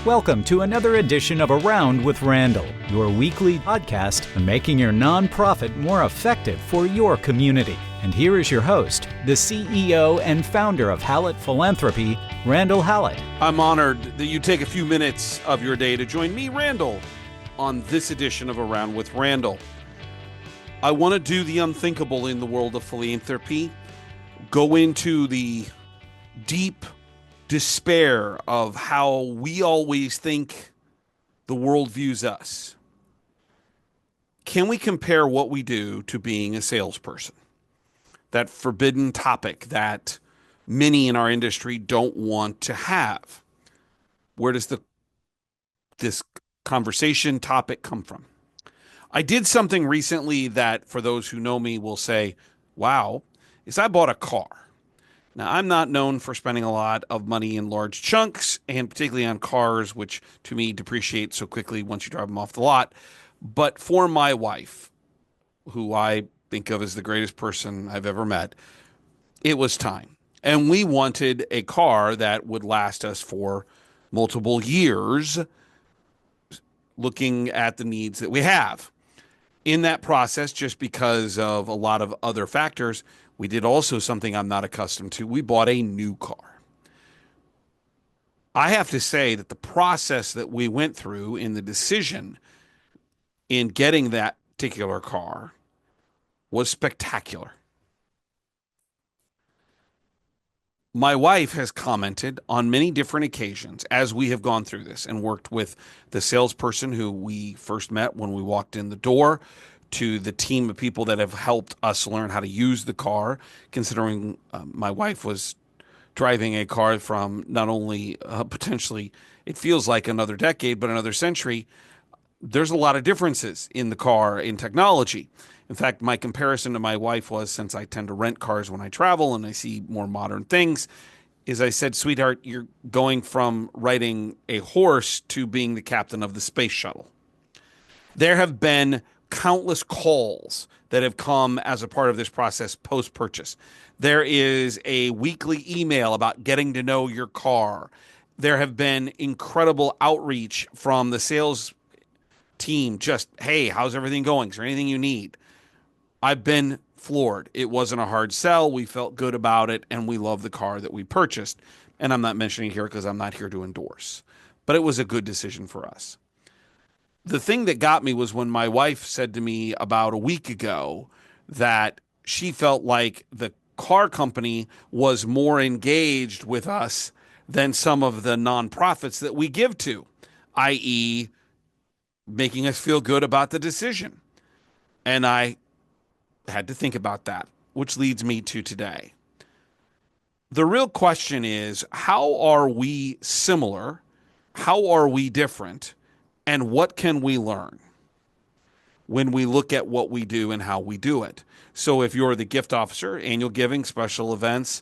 Welcome to another edition of Around with Randall, your weekly podcast on making your nonprofit more effective for your community. And here is your host, the CEO and founder of Hallett Philanthropy, Randall Hallett. I'm honored that you take a few minutes of your day to join me, Randall, on this edition of Around with Randall. I want to do the unthinkable in the world of philanthropy, go into the deep despair of how we always think the world views us. Can we compare what we do to being a salesperson? That forbidden topic that many in our industry don't want to have. Where does this conversation topic come from? I did something recently that, for those who know me, will say, wow, is I bought a car. Now, I'm not known for spending a lot of money in large chunks, and particularly on cars, which to me depreciate so quickly once you drive them off the lot. But for my wife, who I think of as the greatest person I've ever met, it was time. And we wanted a car that would last us for multiple years, looking at the needs that we have. In that process, just because of a lot of other factors, we did also something I'm not accustomed to. We bought a new car. I have to say that the process that we went through in the decision in getting that particular car was spectacular. My wife has commented on many different occasions as we have gone through this and worked with the salesperson who we first met when we walked in the door, to the team of people that have helped us learn how to use the car, considering my wife was driving a car from not only potentially, it feels like another decade, but another century. There's a lot of differences in the car in technology. In fact, my comparison to my wife was, since I tend to rent cars when I travel and I see more modern things, is I said, sweetheart, you're going from riding a horse to being the captain of the space shuttle. There have been countless calls that have come as a part of this process post-purchase. There is a weekly email about getting to know your car. There have been incredible outreach from the sales team. Just, hey, how's everything going? Is there anything you need? I've been floored. It wasn't a hard sell. We felt good about it, and we love the car that we purchased. And I'm not mentioning it here because I'm not here to endorse. But it was a good decision for us. The thing that got me was when my wife said to me about a week ago that she felt like the car company was more engaged with us than some of the nonprofits that we give to, i.e., making us feel good about the decision. And I had to think about that, which leads me to today. The real question is, how are we similar? How are we different? And what can we learn when we look at what we do and how we do it? So if you're the gift officer, annual giving, special events,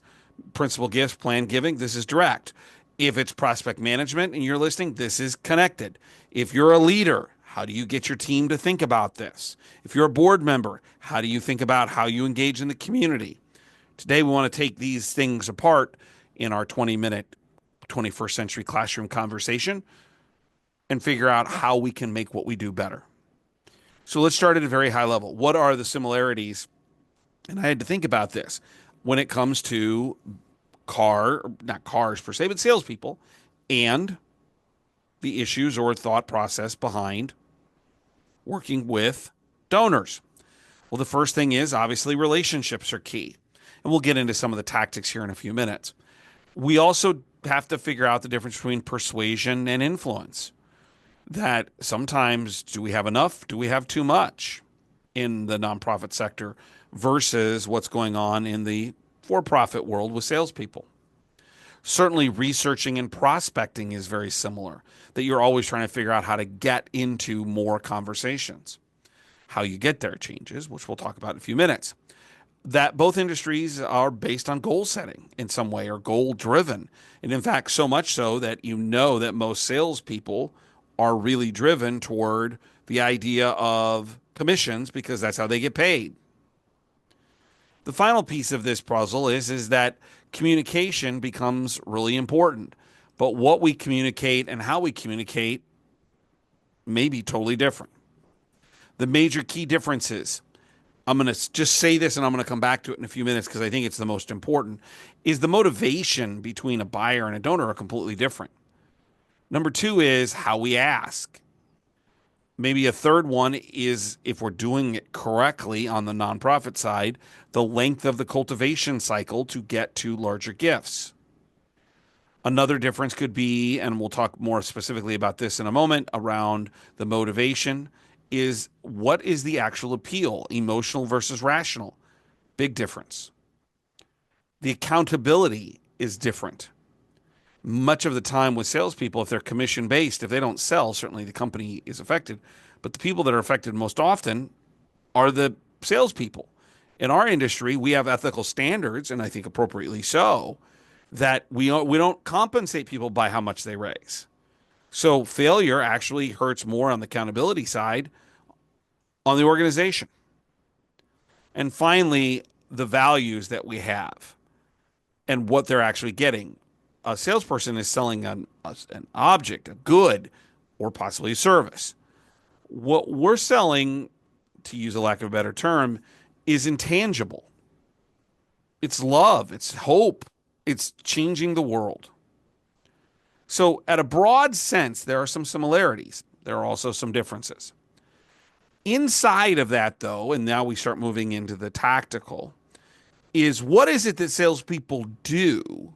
principal gifts, planned giving, this is direct. If it's prospect management and you're listening, this is connected. If you're a leader, how do you get your team to think about this? If you're a board member, how do you think about how you engage in the community? Today, we want to take these things apart in our 20-minute 21st century classroom conversation and figure out how we can make what we do better. So let's start at a very high level. What are the similarities? And I had to think about this when it comes to not cars per se, but salespeople, and the issues or thought process behind working with donors. Well, the first thing is, obviously, relationships are key. And we'll get into some of the tactics here in a few minutes. We also have to figure out the difference between persuasion and influence. That sometimes, do we have enough? Do we have too much in the nonprofit sector versus what's going on in the for-profit world with salespeople? Certainly, researching and prospecting is very similar, that you're always trying to figure out how to get into more conversations. How you get there changes, which we'll talk about in a few minutes. That both industries are based on goal setting in some way, or goal driven. And in fact, so much so that you know that most salespeople are really driven toward the idea of commissions because that's how they get paid. The final piece of this puzzle is that communication becomes really important. but what we communicate and how we communicate may be totally different. The major key differences, I'm going to just say this and I'm going to come back to it in a few minutes because I think it's the most important, is the motivation between a buyer and a donor are completely different. Number two is how we ask. Maybe a third one is, if we're doing it correctly on the nonprofit side, the length of the cultivation cycle to get to larger gifts. Another difference could be, and we'll talk more specifically about this in a moment, around the motivation, is what is the actual appeal, emotional versus rational? Big difference. The accountability is different. Much of the time with salespeople, if they're commission-based, if they don't sell, certainly the company is affected. But the people that are affected most often are the salespeople. In our industry, we have ethical standards, and I think appropriately so, that we don't compensate people by how much they raise. So failure actually hurts more on the accountability side on the organization. And finally, the values that we have and what they're actually getting. A salesperson is selling an object, a good, or possibly a service. What we're selling, to use a lack of a better term, is intangible. It's love, it's hope, it's changing the world. So at a broad sense, there are some similarities. There are also some differences. Inside of that, though, and now we start moving into the tactical, is what is it that salespeople do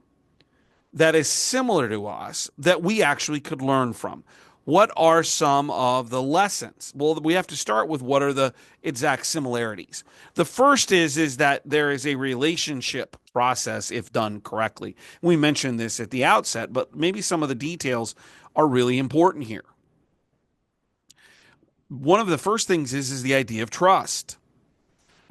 that is similar to us that we actually could learn from? What are some of the lessons? Well, we have to start with what are the exact similarities. The first is that there is a relationship process if done correctly. We mentioned this at the outset, but maybe some of the details are really important here. One of the first things is the idea of trust.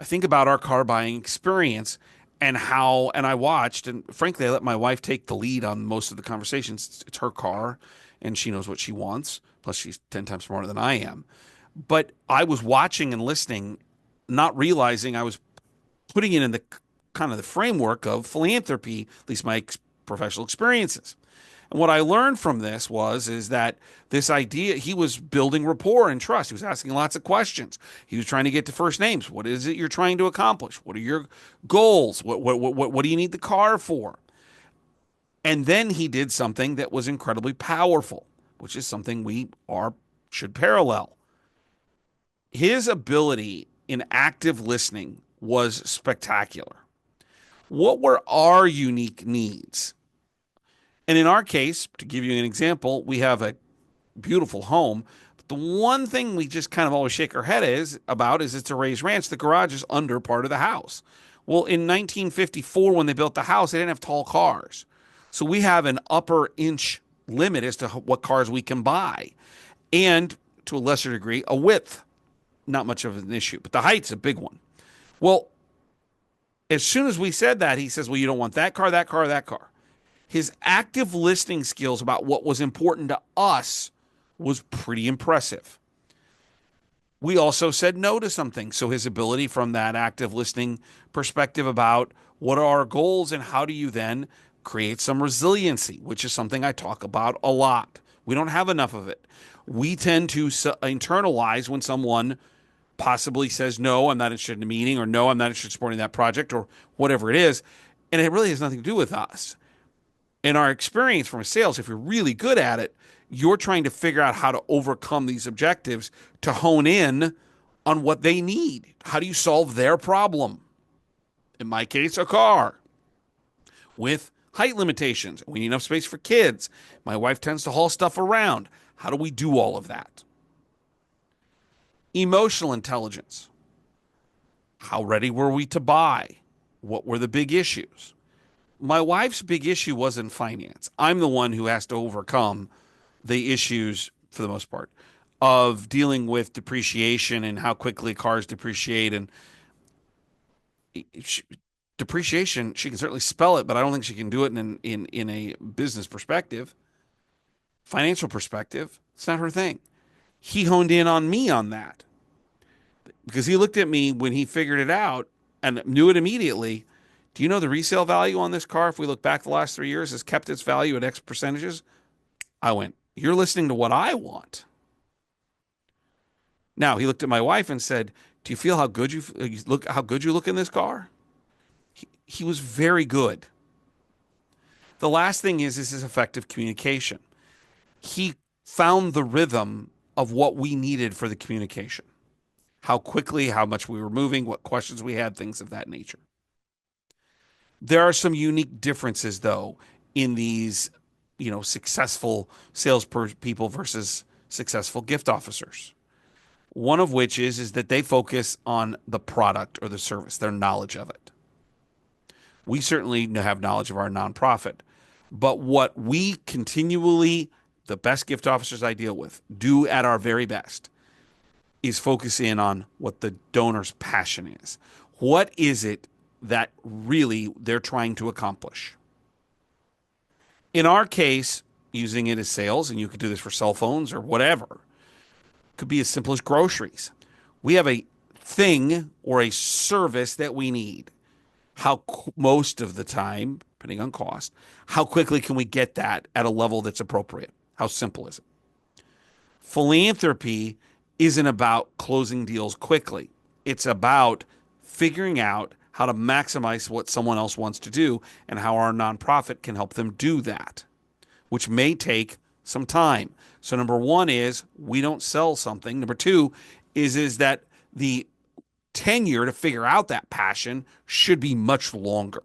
I think about our car buying experience and I watched, and frankly, I let my wife take the lead on most of the conversations. It's her car, and she knows what she wants. Plus, she's 10 times smarter than I am. But I was watching and listening, not realizing I was putting it in the kind of the framework of philanthropy, at least my professional experiences. And what I learned from this is that this idea, he was building rapport and trust. He was asking lots of questions. He was trying to get to first names. What is it you're trying to accomplish? What are your goals? What do you need the car for? And then he did something that was incredibly powerful, which is something we should parallel. His ability in active listening was spectacular. What were our unique needs? And in our case, to give you an example, we have a beautiful home. But the one thing we just kind of always shake our head about is it's a raised ranch. The garage is under part of the house. Well, in 1954, when they built the house, they didn't have tall cars. So we have an upper inch limit as to what cars we can buy. And to a lesser degree, a width. Not much of an issue, but the height's a big one. Well, as soon as we said that, he says, well, you don't want that car, that car, that car. His active listening skills about what was important to us was pretty impressive. We also said no to some things. So his ability from that active listening perspective about what are our goals and how do you then create some resiliency, which is something I talk about a lot. We don't have enough of it. We tend to internalize when someone possibly says, no, I'm not interested in a meeting, or no, I'm not interested in supporting that project, or whatever it is. And it really has nothing to do with us. In our experience from sales, if you're really good at it, you're trying to figure out how to overcome these objectives to hone in on what they need. How do you solve their problem? In my case, a car with height limitations. We need enough space for kids. My wife tends to haul stuff around. How do we do all of that? Emotional intelligence. How ready were we to buy? What were the big issues? My wife's big issue wasn't finance. I'm the one who has to overcome the issues, for the most part, of dealing with depreciation and how quickly cars depreciate. And depreciation, she can certainly spell it, but I don't think she can do it in a business perspective. Financial perspective, it's not her thing. He honed in on me on that because he looked at me when he figured it out and knew it immediately. Do you know the resale value on this car, if we look back the last 3 years, has kept its value at X percentages? I went, you're listening to what I want. Now, he looked at my wife and said, do you feel how good you look in this car? He was very good. The last thing is effective communication. He found the rhythm of what we needed for the communication. How quickly, how much we were moving, what questions we had, things of that nature. There are some unique differences, though, in these, successful salespeople versus successful gift officers. One of which is that they focus on the product or the service, their knowledge of it. We certainly have knowledge of our nonprofit, but what we continually, the best gift officers I deal with, do at our very best is focus in on what the donor's passion is. What is it that really they're trying to accomplish? In our case, using it as sales, and you could do this for cell phones or whatever, could be as simple as groceries. We have a thing or a service that we need. Most of the time, depending on cost, how quickly can we get that at a level that's appropriate? How simple is it? Philanthropy isn't about closing deals quickly. It's about figuring out how to maximize what someone else wants to do and how our nonprofit can help them do that, which may take some time. So number one is we don't sell something. Number two is that the tenure to figure out that passion should be much longer,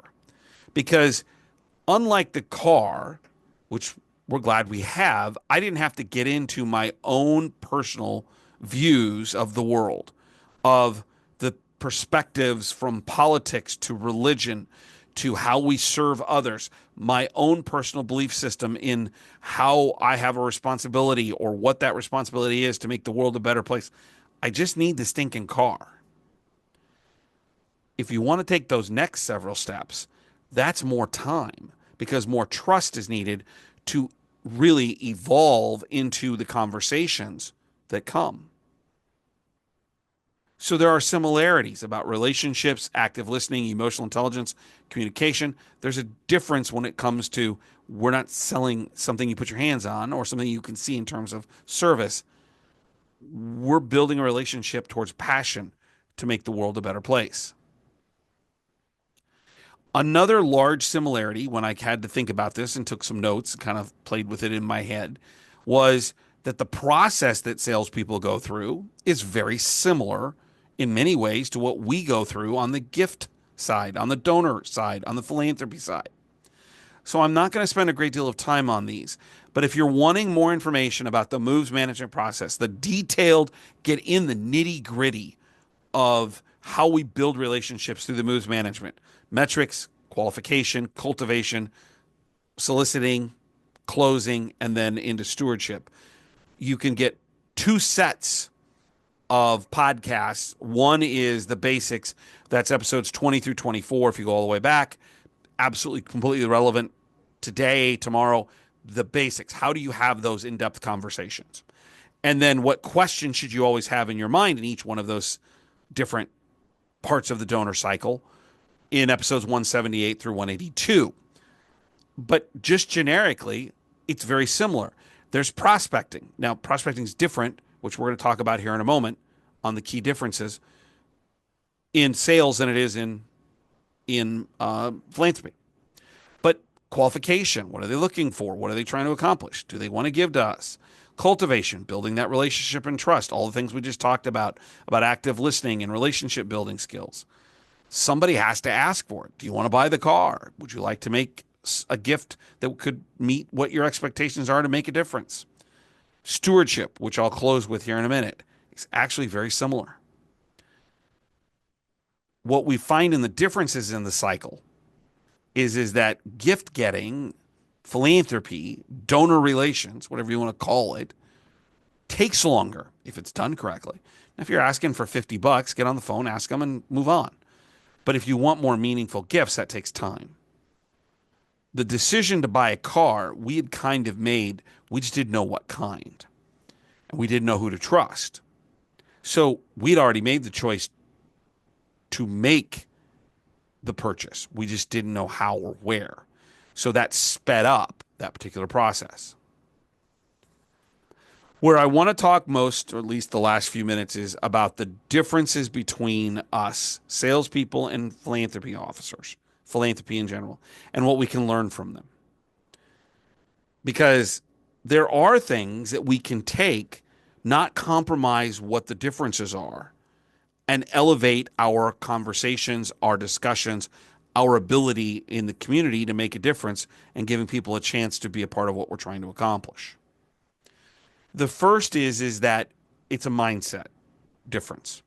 because unlike the car, which we're glad we have, I didn't have to get into my own personal views of the world, of the perspectives from politics to religion to how we serve others, my own personal belief system in how I have a responsibility or what that responsibility is to make the world a better place. I just need the stinking car. If you want to take those next several steps, that's more time, because more trust is needed to really evolve into the conversations that come. So there are similarities about relationships, active listening, emotional intelligence, communication. There's a difference when it comes to, we're not selling something you put your hands on or something you can see in terms of service. We're building a relationship towards passion to make the world a better place. Another large similarity, when I had to think about this and took some notes and kind of played with it in my head, was that the process that salespeople go through is very similar in many ways to what we go through on the gift side, on the donor side, on the philanthropy side. So I'm not going to spend a great deal of time on these, but if you're wanting more information about the moves management process, the detailed, get in the nitty gritty of how we build relationships through the moves management, metrics, qualification, cultivation, soliciting, closing, and then into stewardship, you can get 2 sets of podcasts. One is the basics. That's episodes 20 through 24. If you go all the way back, absolutely completely relevant today, tomorrow, the basics. How do you have those in-depth conversations? And then what questions should you always have in your mind in each one of those different parts of the donor cycle in episodes 178 through 182. But just generically, it's very similar. There's prospecting. Now, prospecting is different, which we're going to talk about here in a moment on the key differences in sales than it is in philanthropy. But qualification, what are they looking for? What are they trying to accomplish? Do they want to give to us? Cultivation, building that relationship and trust, all the things we just talked about active listening and relationship building skills. Somebody has to ask for it. Do you want to buy the car? Would you like to make a gift that could meet what your expectations are to make a difference? Stewardship, which I'll close with here in a minute, is actually very similar. What we find in the differences in the cycle is that gift getting, philanthropy, donor relations, whatever you want to call it, takes longer if it's done correctly. Now, if you're asking for $50, get on the phone, ask them, and move on. But if you want more meaningful gifts, that takes time. The decision to buy a car, we had kind of made, we just didn't know what kind. And we didn't know who to trust. So we'd already made the choice to make the purchase. We just didn't know how or where. So that sped up that particular process. Where I want to talk most, or at least the last few minutes, is about the differences between us, salespeople, and philanthropy officers, philanthropy in general, and what we can learn from them. Because there are things that we can take, not compromise what the differences are, and elevate our conversations, our discussions, our ability in the community to make a difference and giving people a chance to be a part of what we're trying to accomplish. The first is that it's a mindset difference.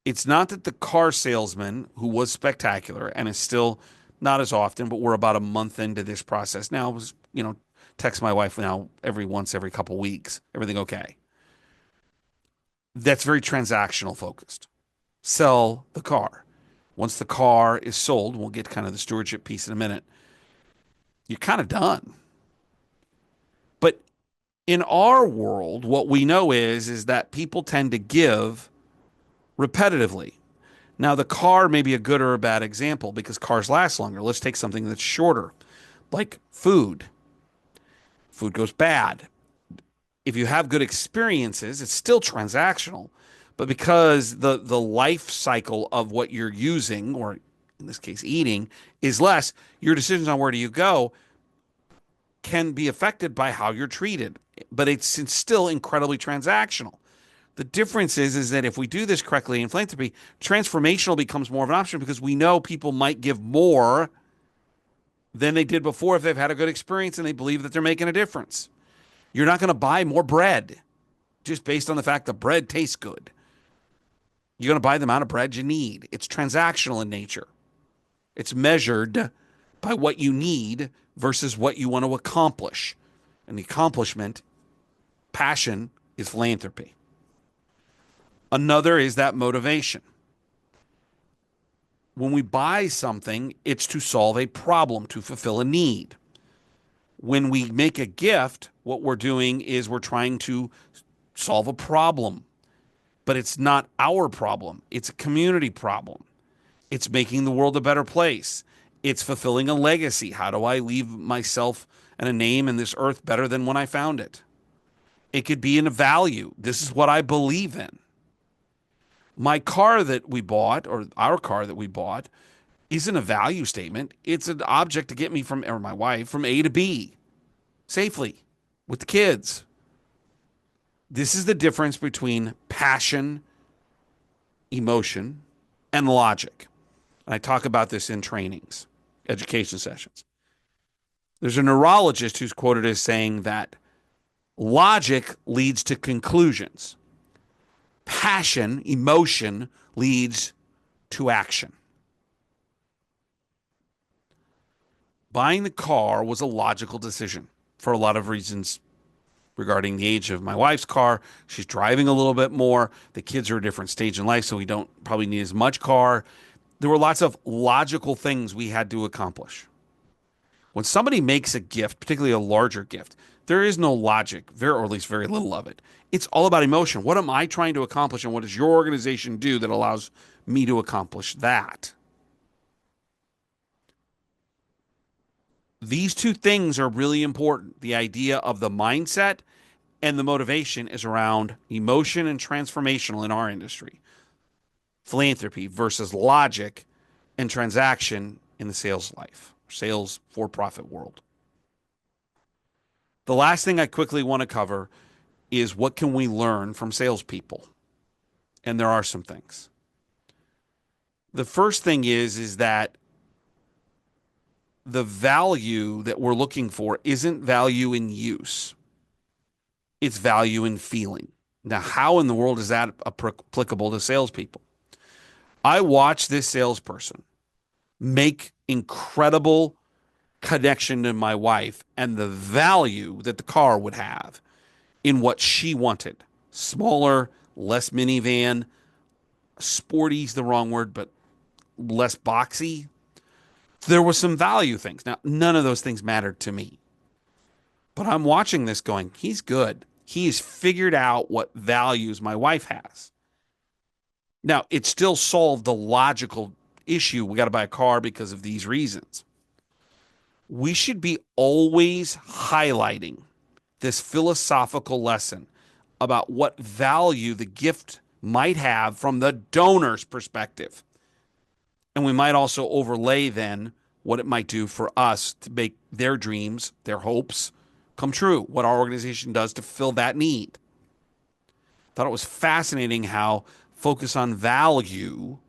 It's not that the car salesman, who was spectacular and is still not as often, but we're about a month into this process now, was, text my wife now every couple weeks, everything okay. That's very transactional focused. Sell the car. Once the car is sold, we'll get kind of the stewardship piece in a minute, you're kind of done. But in our world, what we know is that people tend to give repetitively. Now, the car may be a good or a bad example because cars last longer. Let's take something that's shorter, like food. Food goes bad. If you have good experiences, it's still transactional. But because the life cycle of what you're using, or in this case, eating, is less, your decisions on where do you go can be affected by how you're treated. But it's still incredibly transactional. The difference is that if we do this correctly in philanthropy, transformational becomes more of an option because we know people might give more than they did before if they've had a good experience and they believe that they're making a difference. You're not going to buy more bread just based on the fact that bread tastes good. You're going to buy the amount of bread you need. It's transactional in nature. It's measured by what you need versus what you want to accomplish. And the accomplishment, passion, is philanthropy. Another is that motivation. When we buy something, it's to solve a problem, to fulfill a need. When we make a gift, what we're doing is we're trying to solve a problem. But it's not our problem. It's a community problem. It's making the world a better place. It's fulfilling a legacy. How do I leave myself and a name in this earth better than when I found it? It could be in a value. This is what I believe in. My car that we bought, or our car that we bought, isn't a value statement. It's an object to get me or my wife, from A to B safely with the kids. This is the difference between passion, emotion, and logic. And I talk about this in trainings, education sessions. There's a neurologist who's quoted as saying that logic leads to conclusions. Passion, emotion, leads to action. Buying the car was a logical decision for a lot of reasons regarding the age of my wife's car. She's driving a little bit more. The kids are a different stage in life, so we don't probably need as much car. There were lots of logical things we had to accomplish. When somebody makes a gift, particularly a larger gift, there is no logic, or at least very little of it. It's all about emotion. What am I trying to accomplish, and what does your organization do that allows me to accomplish that? These two things are really important. The idea of the mindset and the motivation is around emotion and transformational in our industry. Philanthropy versus logic and transaction in the sales life, sales for-profit world. The last thing I quickly want to cover is what can we learn from salespeople? And there are some things. The first thing is that the value that we're looking for isn't value in use. It's value in feeling. Now, how in the world is that applicable to salespeople? I watched this salesperson make incredible connection to my wife and the value that the car would have in what she wanted. Smaller, less minivan, sporty's the wrong word, but less boxy. There were some value things. Now, none of those things mattered to me. But I'm watching this going, he's good. He's figured out what values my wife has. Now, it still solved the logical issue. We got to buy a car because of these reasons. We should be always highlighting this philosophical lesson about what value the gift might have from the donor's perspective. And we might also overlay then what it might do for us to make their dreams, their hopes come true, what our organization does to fill that need. Thought it was fascinating how focus on value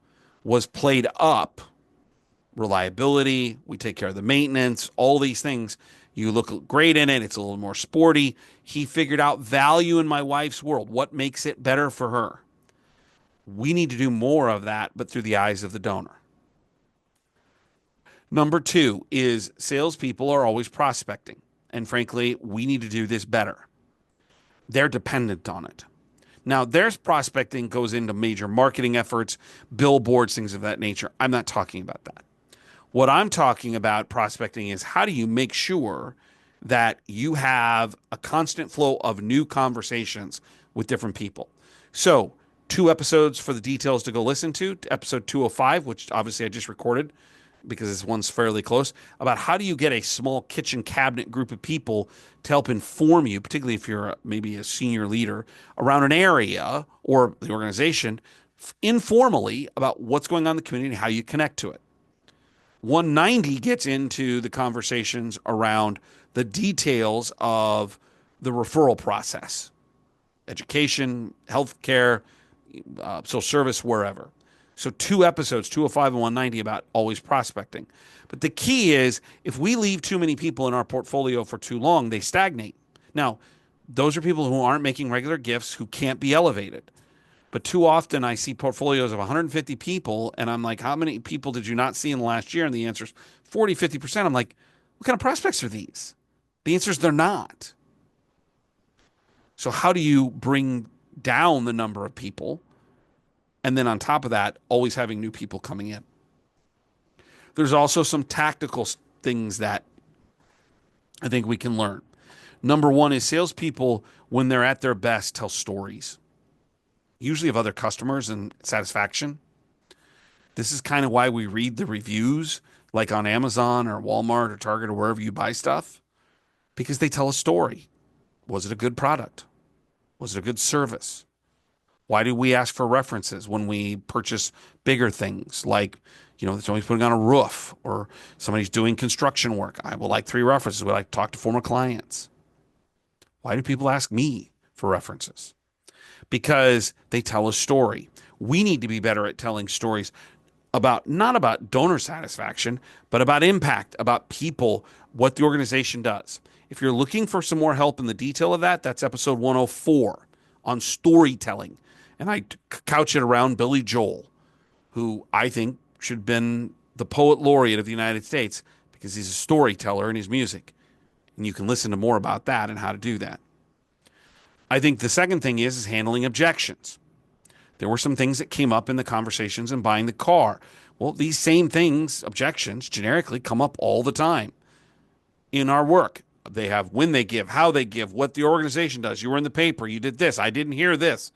was played up. Reliability, we take care of the maintenance, all these things. You look great in it. It's a little more sporty. He figured out value in my wife's world. What makes it better for her? We need to do more of that, but through the eyes of the donor. Number two is salespeople are always prospecting. And frankly, we need to do this better. They're dependent on it. Now, their prospecting goes into major marketing efforts, billboards, things of that nature. I'm not talking about that. What I'm talking about prospecting is how do you make sure that you have a constant flow of new conversations with different people. So 2 episodes for the details to go listen to. Episode 205, which obviously I just recorded because this one's fairly close, about how do you get a small kitchen cabinet group of people to help inform you, particularly if you're maybe a senior leader around an area or the organization, informally about what's going on in the community and how you connect to it. 190 gets into the conversations around the details of the referral process, education, healthcare, social service, wherever. So 2 episodes, 205 and 190, about always prospecting. But the key is if we leave too many people in our portfolio for too long, they stagnate. Now, those are people who aren't making regular gifts, who can't be elevated. But too often I see portfolios of 150 people and I'm like, how many people did you not see in the last year? And the answer is 40, 50%. I'm like, what kind of prospects are these? The answer is they're not. So how do you bring down the number of people? And then on top of that, always having new people coming in. There's also some tactical things that I think we can learn. Number one is salespeople, when they're at their best, tell stories. Usually of other customers and satisfaction. This is kind of why we read the reviews, like on Amazon or Walmart or Target or wherever you buy stuff, because they tell a story. Was it a good product? Was it a good service? Why do we ask for references when we purchase bigger things like, somebody's putting on a roof or somebody's doing construction work? I would like 3 references. We like to talk to former clients. Why do people ask me for references? Because they tell a story. We need to be better at telling stories not about donor satisfaction, but about impact, about people, what the organization does. If you're looking for some more help in the detail of that, that's episode 104 on storytelling. And I couch it around Billy Joel, who I think should have been the poet laureate of the United States because he's a storyteller in his music. And you can listen to more about that and how to do that. I think the second thing is handling objections. There were some things that came up in the conversations in buying the car. Well, these same things, objections, generically come up all the time in our work. They have when they give, how they give, what the organization does. You were in the paper, you did this, I didn't hear this.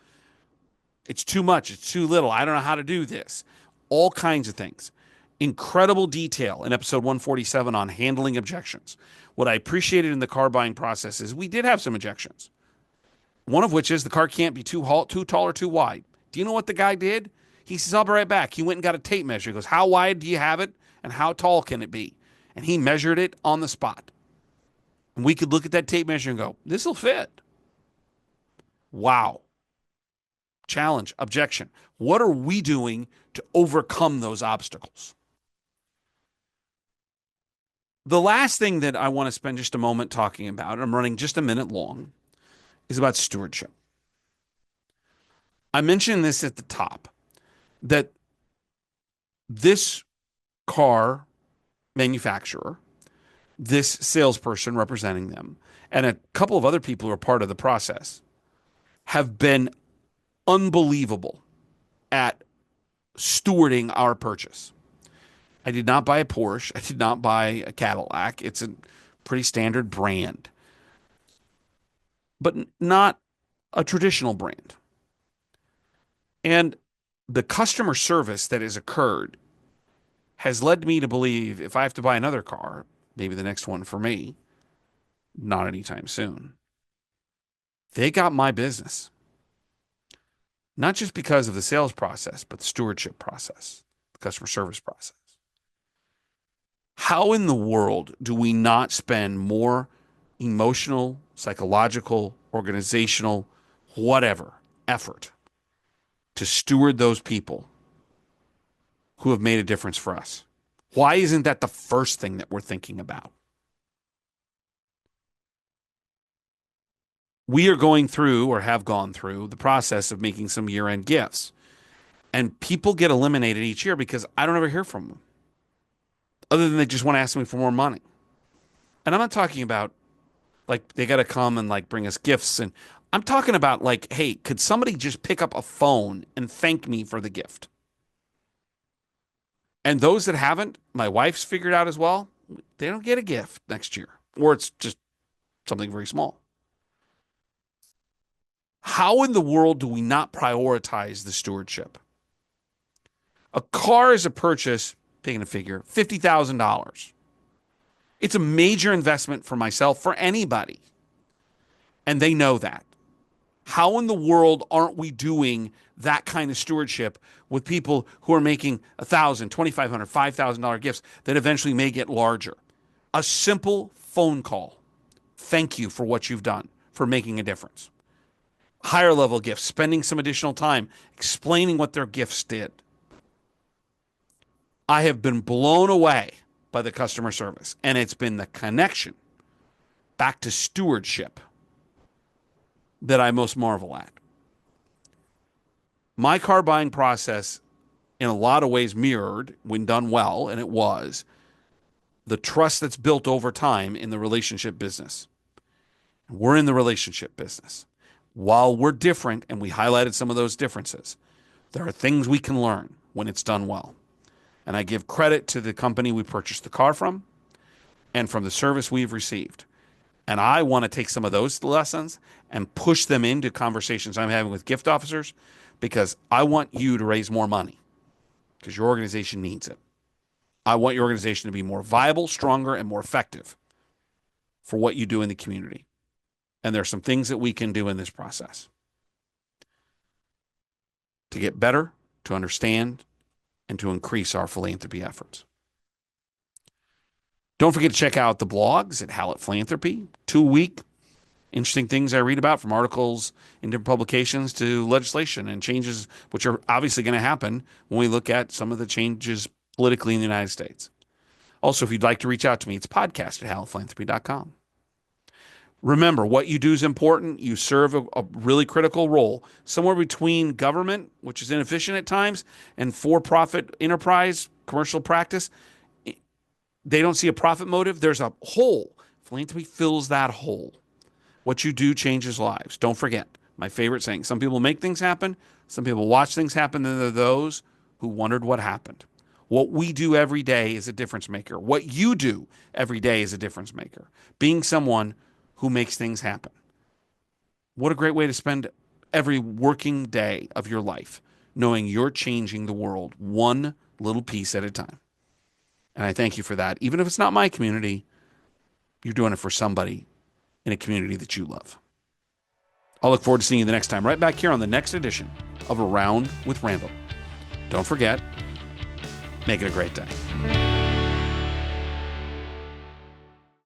It's too much, it's too little, I don't know how to do this. All kinds of things. Incredible detail in episode 147 on handling objections. What I appreciated in the car buying process is we did have some objections. One of which is the car can't be too tall or too wide. Do you know what the guy did? He says, I'll be right back. He went and got a tape measure. He goes, how wide do you have it and how tall can it be? And he measured it on the spot. And we could look at that tape measure and go, this will fit. Wow. Challenge, objection. What are we doing to overcome those obstacles? The last thing that I want to spend just a moment talking about, and I'm running just a minute long, is about stewardship. I mentioned this at the top, that this car manufacturer, this salesperson representing them, and a couple of other people who are part of the process have been unbelievable at stewarding our purchase. I did not buy a Porsche. I did not buy a Cadillac. It's a pretty standard brand, but not a traditional brand. And the customer service that has occurred has led me to believe if I have to buy another car, maybe the next one for me, not anytime soon, they got my business. Not just because of the sales process, but the stewardship process, the customer service process. How in the world do we not spend more emotional, psychological, organizational, whatever effort to steward those people who have made a difference for us? Why isn't that the first thing that we're thinking about? We are going through, or have gone through, the process of making some year-end gifts. And people get eliminated each year because I don't ever hear from them, other than they just want to ask me for more money. And I'm not talking about, like, they got to come and, like, bring us gifts. And I'm talking about, like, hey, could somebody just pick up a phone and thank me for the gift? And those that haven't, my wife's figured out as well, they don't get a gift next year. Or it's just something very small. How in the world do we not prioritize the stewardship? A car is a purchase, picking a figure, $50,000. It's a major investment for myself, for anybody. And they know that. How in the world aren't we doing that kind of stewardship with people who are making $1,000, $2,500, $5,000 gifts that eventually may get larger? A simple phone call. Thank you for what you've done, for making a difference. Higher level gifts, spending some additional time explaining what their gifts did. I have been blown away by the customer service, and it's been the connection back to stewardship that I most marvel at. My car buying process, in a lot of ways, mirrored, when done well, and it was, the trust that's built over time in the relationship business. We're in the relationship business. While we're different, and we highlighted some of those differences, there are things we can learn when it's done well. And I give credit to the company we purchased the car from and from the service we've received. And I want to take some of those lessons and push them into conversations I'm having with gift officers, because I want you to raise more money because your organization needs it. I want your organization to be more viable, stronger, and more effective for what you do in the community. And there are some things that we can do in this process to get better, to understand, and to increase our philanthropy efforts. Don't forget to check out the blogs at Hallett Philanthropy. 2-week interesting things I read about, from articles in different publications to legislation and changes, which are obviously going to happen when we look at some of the changes politically in the United States. Also, if you'd like to reach out to me, it's podcast@hallettphilanthropy.com. Remember, what you do is important. You serve a really critical role somewhere between government, which is inefficient at times, and for-profit enterprise, commercial practice. They don't see a profit motive. There's a hole. Philanthropy fills that hole. What you do changes lives. Don't forget, my favorite saying, some people make things happen, some people watch things happen, and they're those who wondered what happened. What we do every day is a difference maker. What you do every day is a difference maker. Being someone who makes things happen. What a great way to spend every working day of your life, knowing you're changing the world one little piece at a time. And I thank you for that. Even if it's not my community, you're doing it for somebody in a community that you love. I'll look forward to seeing you the next time, right back here on the next edition of Around with Randall. Don't forget, make it a great day.